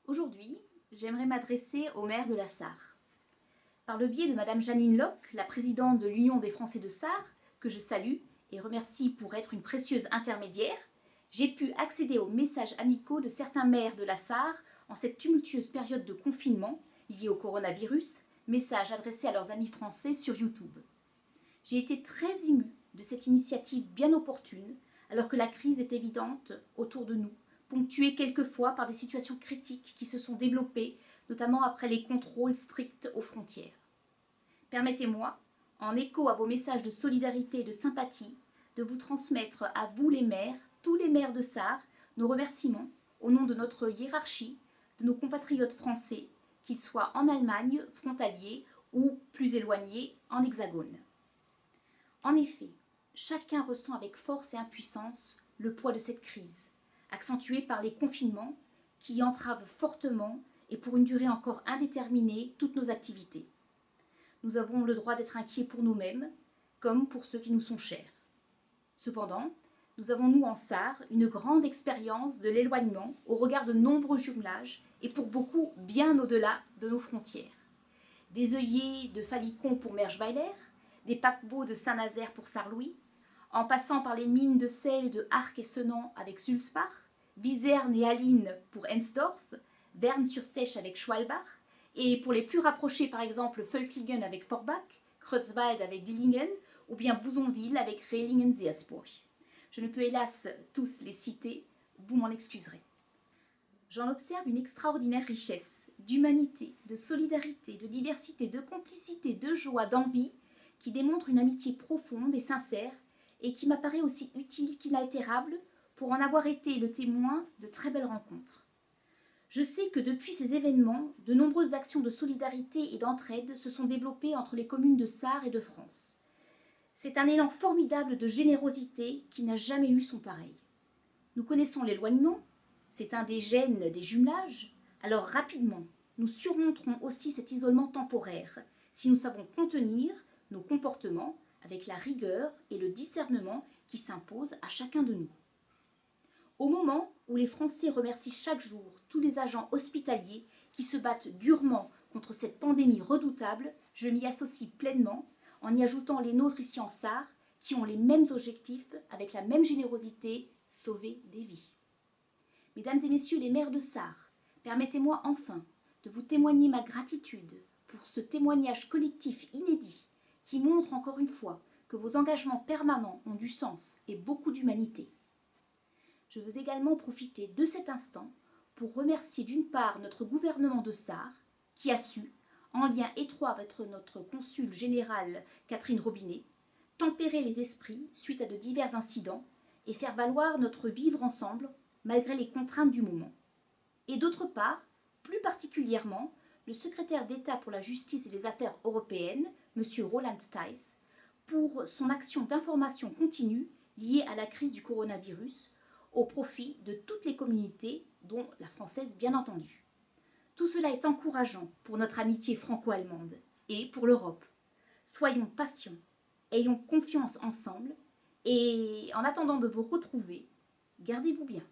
Aujourd'hui, j'aimerais m'adresser au maire de la Sarre. Par le biais de Madame Janine Locke, la présidente de l'Union des Français de Sarre, que je salue et remercie pour être une précieuse intermédiaire, j'ai pu accéder aux messages amicaux de certains maires de la Sarre en cette tumultueuse période de confinement liée au coronavirus, messages adressés à leurs amis français sur YouTube. J'ai été très émue de cette initiative bien opportune, alors que la crise est évidente autour de nous, ponctuée quelquefois par des situations critiques qui se sont développées, notamment après les contrôles stricts aux frontières. Permettez-moi, en écho à vos messages de solidarité et de sympathie, de vous transmettre à vous les maires, tous les maires de Sarre, nos remerciements au nom de notre hiérarchie, de nos compatriotes français, qu'ils soient en Allemagne, frontaliers ou plus éloignés, en Hexagone. En effet, chacun ressent avec force et impuissance le poids de cette crise, accentuée par les confinements qui entravent fortement et pour une durée encore indéterminée toutes nos activités. Nous avons le droit d'être inquiets pour nous-mêmes, comme pour ceux qui nous sont chers. Cependant, nous avons, nous, en Sarre, une grande expérience de l'éloignement au regard de nombreux jumelages et pour beaucoup bien au-delà de nos frontières. Des œillets de Falicon pour Merschweiler, des paquebots de Saint-Nazaire pour Sarre-Louis, en passant par les mines de sel de Arc et Senan avec Sulzbach, Viserne et Aline pour Ensdorf, Berne-sur-Seiche avec Schwalbach, et pour les plus rapprochés par exemple Völklingen avec Forbach, Kreutzwald avec Dillingen, ou bien Bouzonville avec Rehlingen-Seersburg. Je ne peux hélas tous les citer, vous m'en excuserez. J'en observe une extraordinaire richesse d'humanité, de solidarité, de diversité, de complicité, de joie, d'envie, qui démontre une amitié profonde et sincère et qui m'apparaît aussi utile qu'inaltérable pour en avoir été le témoin de très belles rencontres. Je sais que depuis ces événements, de nombreuses actions de solidarité et d'entraide se sont développées entre les communes de Sarre et de France. C'est un élan formidable de générosité qui n'a jamais eu son pareil. Nous connaissons l'éloignement, c'est un des gènes des jumelages, alors rapidement, nous surmonterons aussi cet isolement temporaire si nous savons contenir nos comportements avec la rigueur et le discernement qui s'imposent à chacun de nous. Au moment où les Français remercient chaque jour tous les agents hospitaliers qui se battent durement contre cette pandémie redoutable, je m'y associe pleinement en y ajoutant les nôtres ici en Sarre qui ont les mêmes objectifs avec la même générosité, sauver des vies. Mesdames et messieurs les maires de Sarre, permettez-moi enfin de vous témoigner ma gratitude pour ce témoignage collectif inédit qui montre encore une fois que vos engagements permanents ont du sens et beaucoup d'humanité. Je veux également profiter de cet instant pour remercier d'une part notre gouvernement de Sarre qui a su, en lien étroit avec notre consul général Catherine Robinet, tempérer les esprits suite à de divers incidents et faire valoir notre vivre ensemble malgré les contraintes du moment. Et d'autre part, plus particulièrement, le secrétaire d'État pour la justice et les affaires européennes, M. Roland Thijs, pour son action d'information continue liée à la crise du coronavirus, au profit de toutes les communautés, dont la française bien entendu. Tout cela est encourageant pour notre amitié franco-allemande et pour l'Europe. Soyons patients, ayons confiance ensemble et en attendant de vous retrouver, gardez-vous bien.